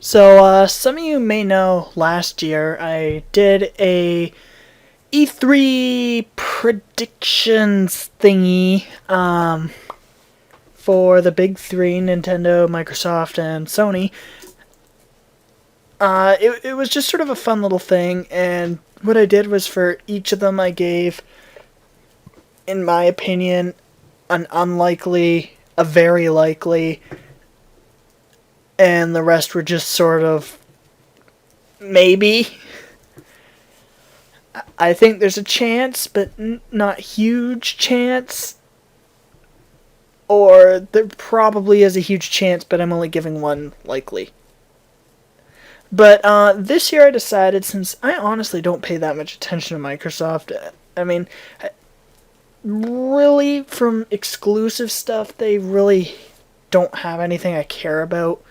Some of you may know last year I did a E3 predictions thingy for the big three, Nintendo, Microsoft, and Sony. It was just sort of a fun little thing, and what I did was for each of them I gave, in my opinion, an unlikely, a very likely, and the rest were just sort of maybe. I think there's a chance, but not huge chance. Or there probably is a huge chance, but I'm only giving one likely. But this year I decided, since I honestly don't pay that much attention to Microsoft, I mean, really from exclusive stuff, they really don't have anything I care about.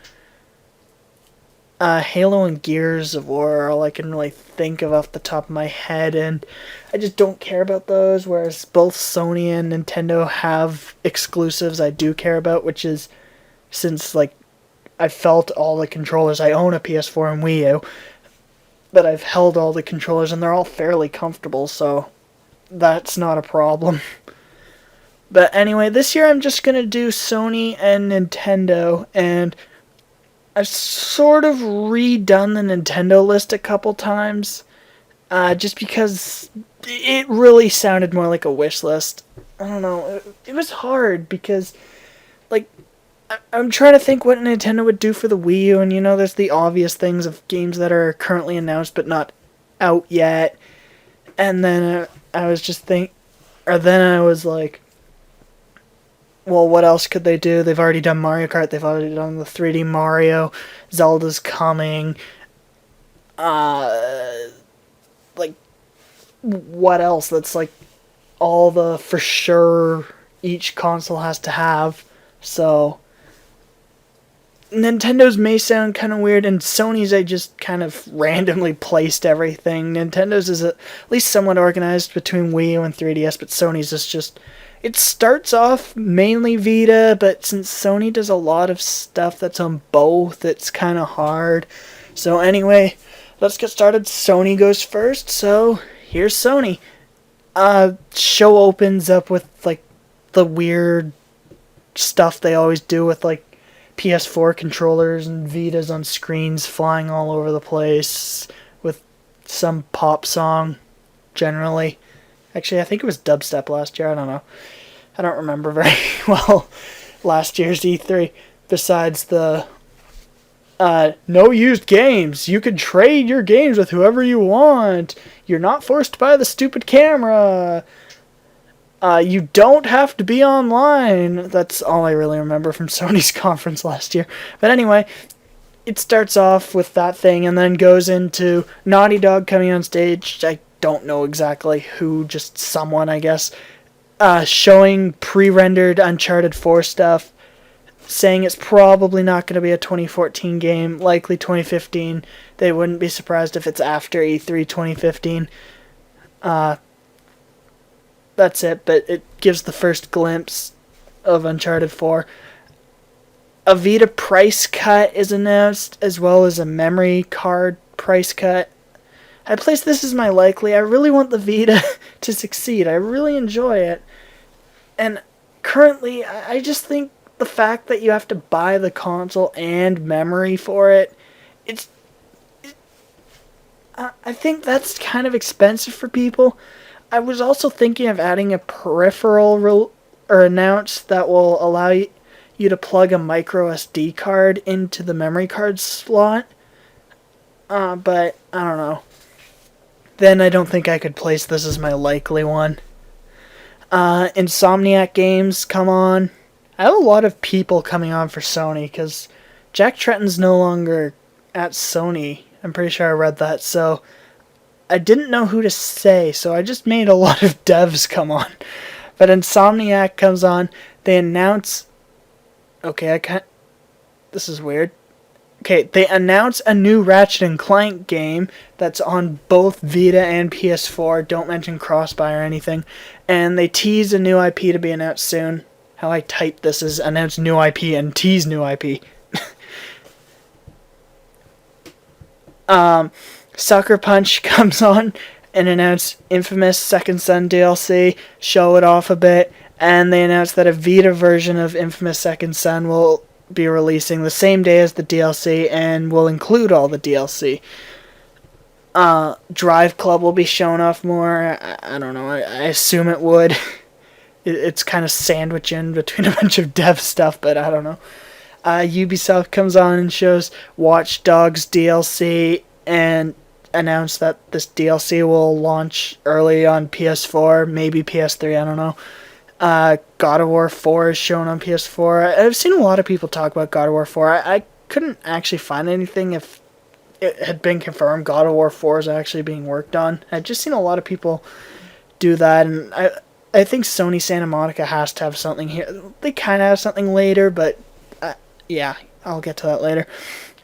Halo and Gears of War are all I can really think of off the top of my head, and I just don't care about those, whereas both Sony and Nintendo have exclusives I do care about, which is, since, I felt all the controllers, I own a PS4 and Wii U, but I've held all the controllers, and they're all fairly comfortable, so that's not a problem. But anyway, this year I'm just gonna do Sony and Nintendo, and I've sort of redone the Nintendo list a couple times, just because it really sounded more like a wish list. I don't know, it was hard because, I'm trying to think what Nintendo would do for the Wii U, and there's the obvious things of games that are currently announced but not out yet, and then I was like, well, what else could they do? They've already done Mario Kart, they've already done the 3D Mario, Zelda's coming, what else? That's all the for sure each console has to have, so Nintendo's may sound kind of weird, and Sony's I just kind of randomly placed everything. Nintendo's is at least somewhat organized between Wii U and 3DS, but Sony's is just... It starts off mainly Vita, but since Sony does a lot of stuff that's on both, it's kind of hard. So anyway, let's get started. Sony goes first, so here's Sony. Show opens up with, the weird stuff they always do with, PS4 controllers and Vitas on screens flying all over the place with some pop song, generally. Actually, I think it was dubstep last year. I don't know. I don't remember very well last year's E3. Besides the no used games. You can trade your games with whoever you want. You're not forced to buy the stupid camera. You don't have to be online. That's all I really remember from Sony's conference last year. But anyway, it starts off with that thing and then goes into Naughty Dog coming on stage. I don't know exactly who, just someone, I guess, showing pre-rendered Uncharted 4 stuff, saying it's probably not going to be a 2014 game, likely 2015. They wouldn't be surprised if it's after E3 2015. That's it, but it gives the first glimpse of Uncharted 4. A Vita price cut is announced, as well as a memory card price cut. I place this as my likely. I really want the Vita to succeed. I really enjoy it. And currently, I just think the fact that you have to buy the console and memory for it, I think that's kind of expensive for people. I was also thinking of adding a peripheral announced that will allow you to plug a micro SD card into the memory card slot. But I don't know. Then I don't think I could place this as my likely one. Insomniac games come on. I have a lot of people coming on for Sony because Jack Tretton's no longer at Sony. I'm pretty sure I read that, so I didn't know who to say, so I just made a lot of devs come on. But Insomniac comes on. They announce... Okay, this is weird. Okay, they announce a new Ratchet and Clank game that's on both Vita and PS4. Don't mention cross-buy or anything. And they tease a new IP to be announced soon. How I typed this is announce new IP and tease new IP. Suckerpunch comes on and announced Infamous Second Son DLC, show it off a bit, and they announced that a Vita version of Infamous Second Son will be releasing the same day as the DLC and will include all the DLC. Driveclub will be shown off more. I don't know. I assume it would. It's kind of sandwiched in between a bunch of dev stuff, but I don't know. Ubisoft comes on and shows Watch Dogs DLC and announced that this DLC will launch early on PS4, maybe PS3, I don't know. God of War 4 is shown on PS4. I've seen a lot of people talk about God of War 4. I couldn't actually find anything if it had been confirmed God of War 4 is actually being worked on. I've just seen a lot of people do that, and I think Sony Santa Monica has to have something here. They kind of have something later, but yeah, I'll get to that later.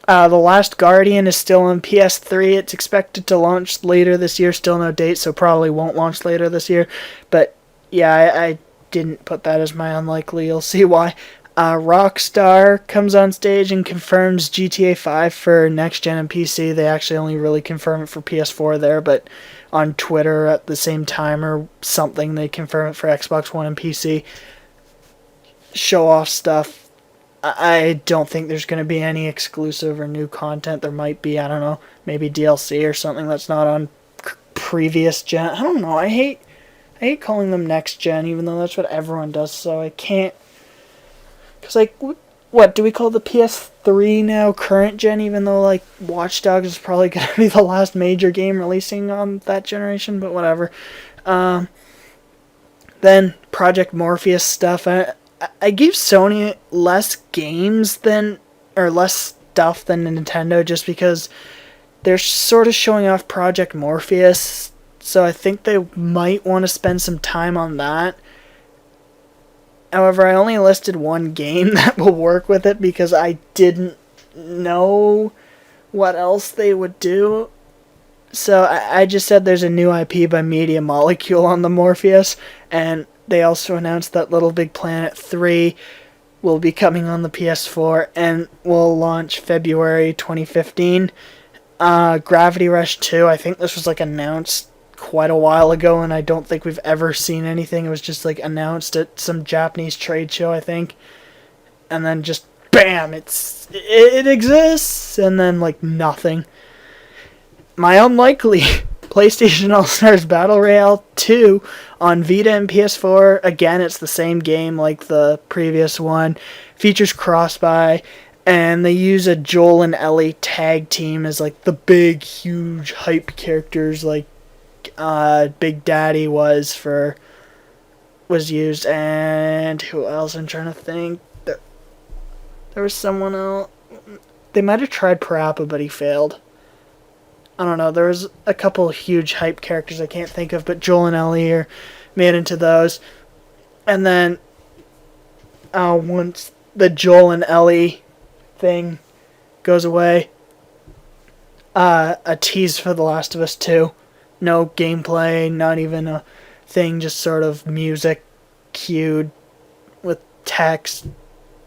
The Last Guardian is still on PS3. It's expected to launch later this year. Still no date, so probably won't launch later this year. But yeah, I didn't put that as my unlikely. You'll see why. Rockstar comes on stage and confirms GTA V for next gen and PC. They actually only really confirm it for PS4 there, but on Twitter at the same time or something, they confirm it for Xbox One and PC. Show off stuff. I don't think there's going to be any exclusive or new content. There might be, I don't know, maybe DLC or something that's not on previous gen. I don't know. I hate calling them next gen, even though that's what everyone does, so I can't. Because, like, what, do we call the PS3 now current gen, even though, like, Watch Dogs is probably going to be the last major game releasing on that generation, but whatever. Then, Project Morpheus stuff. I give Sony less games less stuff than Nintendo, just because they're sort of showing off Project Morpheus, so I think they might want to spend some time on that. However, I only listed one game that will work with it because I didn't know what else they would do. So I just said there's a new IP by Media Molecule on the Morpheus, and they also announced that Little Big Planet 3 will be coming on the PS4 and will launch February 2015. Gravity Rush 2, I think this was like announced quite a while ago, and I don't think we've ever seen anything. It was just like announced at some Japanese trade show, I think, and then just bam, it exists, and then like nothing. My unlikely PlayStation All-Stars Battle Royale 2 on Vita and PS4. Again, it's the same game like the previous one. Features cross-buy, and they use a Joel and Ellie tag team as like the big, huge hype characters like Big Daddy was used, and who else? I'm trying to think. There was someone else. They might have tried Parappa, but he failed. I don't know. There was a couple huge hype characters I can't think of, but Joel and Ellie are made into those. And then once the Joel and Ellie thing goes away, a tease for The Last of Us 2. No gameplay, not even a thing, just sort of music cued with text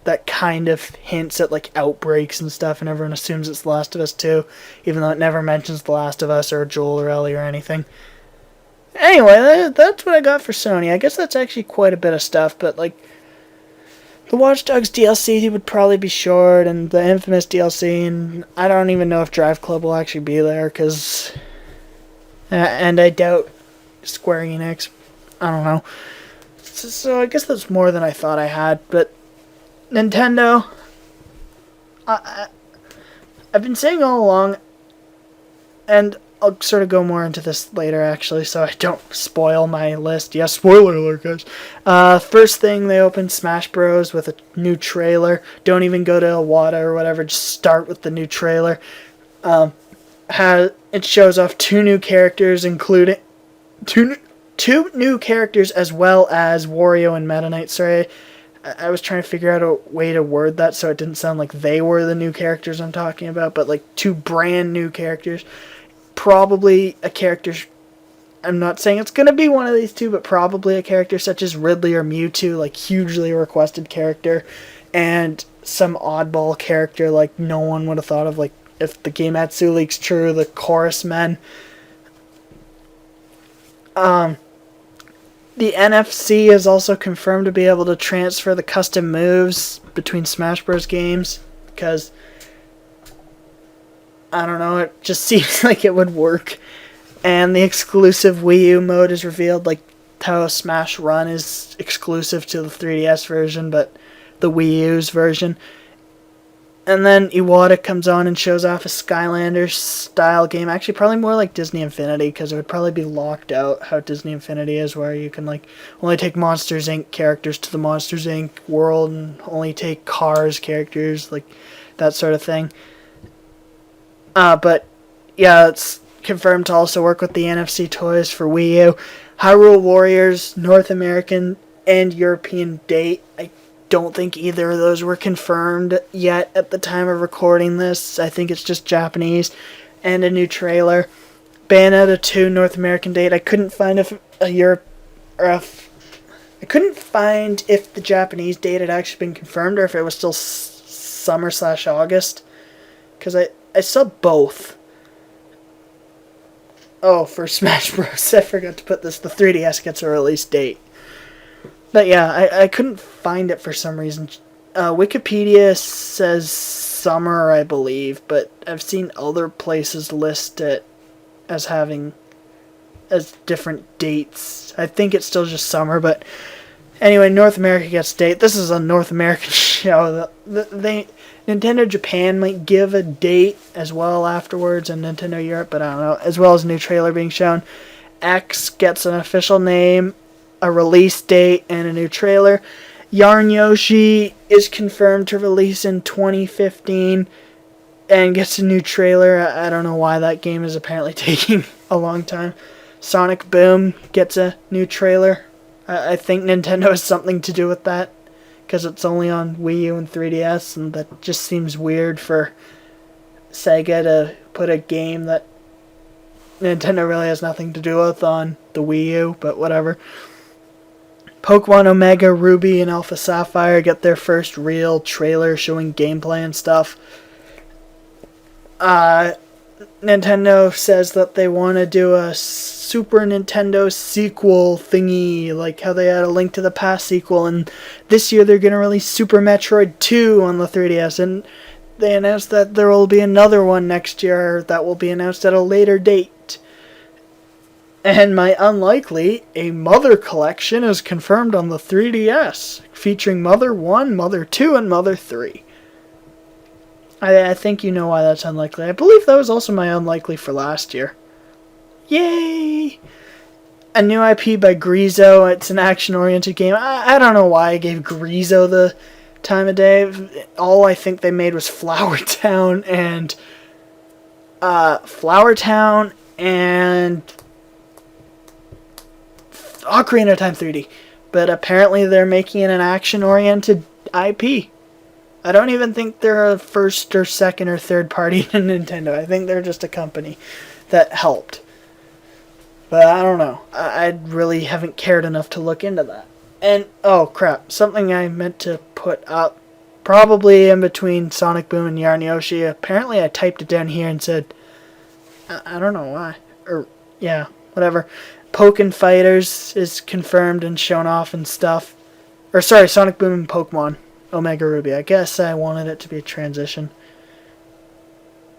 that kind of hints at like outbreaks and stuff, and everyone assumes it's The Last of Us 2, even though it never mentions The Last of Us or Joel or Ellie or anything. Anyway, that's what I got for Sony. I guess that's actually quite a bit of stuff, but like the Watch Dogs DLC would probably be short, and the Infamous DLC, and I don't even know if Driveclub will actually be there, because and I doubt Square Enix. I don't know. So I guess that's more than I thought I had, but Nintendo, I've been saying all along, and I'll sort of go more into this later actually, so I don't spoil my list. Yes, spoiler alert, guys. First thing, they opened Smash Bros. With a new trailer. Don't even go to Iwata or whatever, just start with the new trailer. It shows off two new characters, including two new characters as well as Wario and Meta Knight. Sorry, I was trying to figure out a way to word that so it didn't sound like they were the new characters I'm talking about, but like two brand new characters. Probably a character, I'm not saying it's going to be one of these two, but probably a character such as Ridley or Mewtwo, like hugely requested character, and some oddball character like no one would have thought of, like if the Gematsu leak's true, the chorus men. The NFC is also confirmed to be able to transfer the custom moves between Smash Bros. Games, because, I don't know, it just seems like it would work. And the exclusive Wii U mode is revealed, like how Smash Run is exclusive to the 3DS version, but the Wii U's version. And then Iwata comes on and shows off a Skylanders-style game. Actually, probably more like Disney Infinity, because it would probably be locked out how Disney Infinity is, where you can like only take Monsters, Inc. characters to the Monsters, Inc. world, and only take Cars characters, like that sort of thing. But, yeah, it's confirmed to also work with the NFC toys for Wii U. Hyrule Warriors, North American and European date. I don't think either of those were confirmed yet at the time of recording this. I think it's just Japanese. And a new trailer. Bayonetta 2 North American date. I couldn't find if I couldn't find if the Japanese date had actually been confirmed or if it was still summer/August. Because I saw both. Oh, for Smash Bros. I forgot to put this. The 3DS gets a release date. But yeah, I couldn't find it for some reason. Wikipedia says summer, I believe, but I've seen other places list it as different dates. I think it's still just summer, but anyway, North America gets date. This is a North American show. Nintendo Japan might give a date as well afterwards, and Nintendo Europe, but I don't know. As well as a new trailer being shown. X gets an official name, a release date, and a new trailer. Yarn Yoshi is confirmed to release in 2015 and gets a new trailer. I don't know why that game is apparently taking a long time. Sonic Boom gets a new trailer. I think Nintendo has something to do with that, because it's only on Wii U and 3DS, and that just seems weird for Sega to put a game that Nintendo really has nothing to do with on the Wii U, but whatever. Pokemon Omega Ruby and Alpha Sapphire get their first real trailer showing gameplay and stuff. Nintendo says that they want to do a Super Nintendo sequel thingy, like how they had a Link to the Past sequel, and this year they're going to release Super Metroid 2 on the 3DS, and they announced that there will be another one next year that will be announced at a later date. And my unlikely, a Mother collection is confirmed on the 3DS, featuring Mother 1, Mother 2, and Mother 3. I think you know why that's unlikely. I believe that was also my unlikely for last year. Yay! A new IP by Grezzo. It's an action-oriented game. I don't know why I gave Grezzo the time of day. All I think they made was Flower Town and Ocarina of Time 3D. But apparently they're making it an action-oriented IP. I don't even think they're a first or second or third party in Nintendo. I think they're just a company that helped. But I don't know. I really haven't cared enough to look into that. And, oh crap, something I meant to put up, probably in between Sonic Boom and Yarn Yoshi. Apparently I typed it down here and said, I don't know why. Or, yeah, whatever. Pokken Fighters is confirmed and shown off and stuff. Or, sorry, Sonic Boom and Pokemon Omega Ruby. I guess I wanted it to be a transition.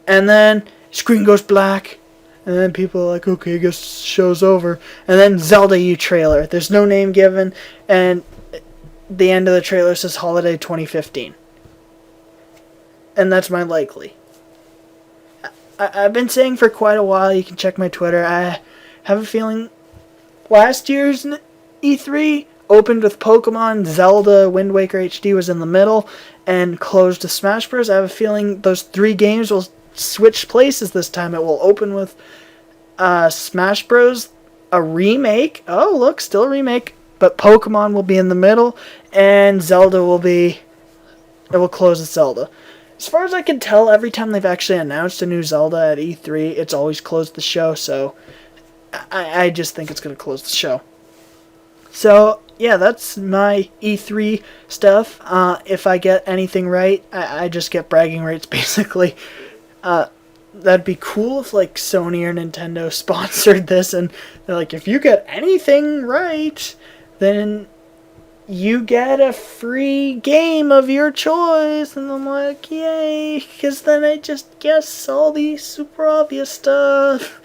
And then, screen goes black. And then people are like, okay, I guess show's over. And then Zelda U trailer. There's no name given. And the end of the trailer says Holiday 2015. And that's my likely. I've been saying for quite a while, you can check my Twitter, I have a feeling last year's E3 opened with Pokemon, Zelda, Wind Waker HD was in the middle, and closed with Smash Bros. I have a feeling those three games will switch places this time. It will open with Smash Bros. A remake. Oh, look, still a remake. But Pokemon will be in the middle, and Zelda will be... It will close with Zelda. As far as I can tell, every time they've actually announced a new Zelda at E3, it's always closed the show, so I just think it's going to close the show. So, yeah, that's my E3 stuff. If I get anything right, I just get bragging rights, basically. That'd be cool if like Sony or Nintendo sponsored this and they're like, if you get anything right, then you get a free game of your choice. And I'm like, yay, because then I just guess all the super obvious stuff.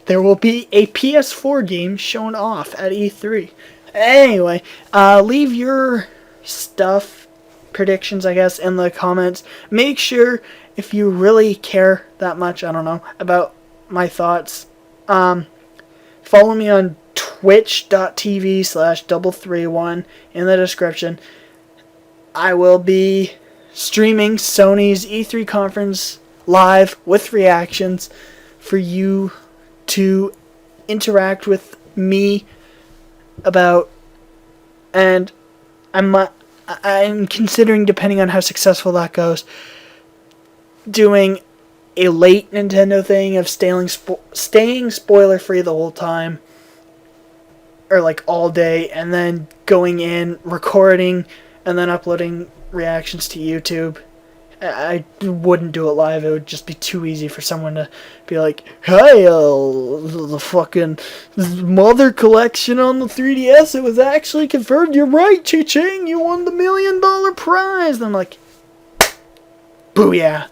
There will be a PS4 game shown off at E3. Anyway, leave your stuff, predictions, I guess, in the comments. Make sure, if you really care that much, I don't know, about my thoughts, follow me on twitch.tv/double31 in the description. I will be streaming Sony's E3 conference live with reactions for you to interact with me about, and I'm considering, depending on how successful that goes, doing a late Nintendo thing of staying spoiler free the whole time, or like all day, and then going in, recording, and then uploading reactions to YouTube. I wouldn't do it live. It would just be too easy for someone to be like, hey, the fucking Mother Collection on the 3DS, it was actually confirmed. You're right, Chi-Ching, you won the $1 million prize. And I'm like, booyah.